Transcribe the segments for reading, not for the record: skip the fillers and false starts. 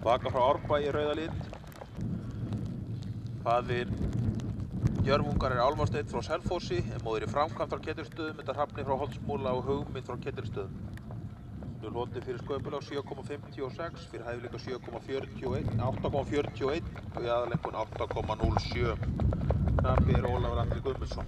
Vaka frá Árbæ í rauða lit. Faðir Jörfungar Álfasteinn frá Selfossi, móðir í framkvæmd frá Ketilsstöðum, þetta Hrafni frá Holtsmúla og Hugmynd frá Ketilsstöðum. Nú hlotið fyrir Sköpulag 7,56, fyrir hæfileika 8,41 og í aðalengun 8,07. Knapi er Ólafur Andri Guðmundsson.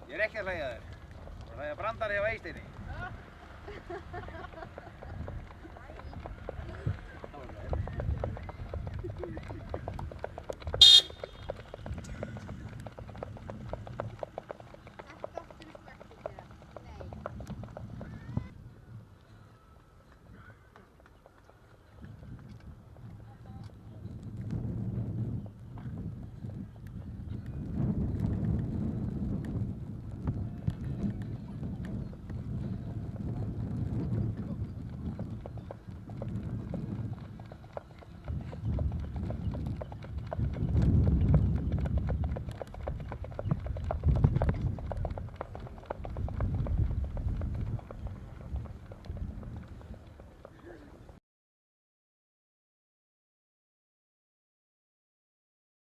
Ég ekki að hlæja þér. Hlæja brandari hjá Eysteini.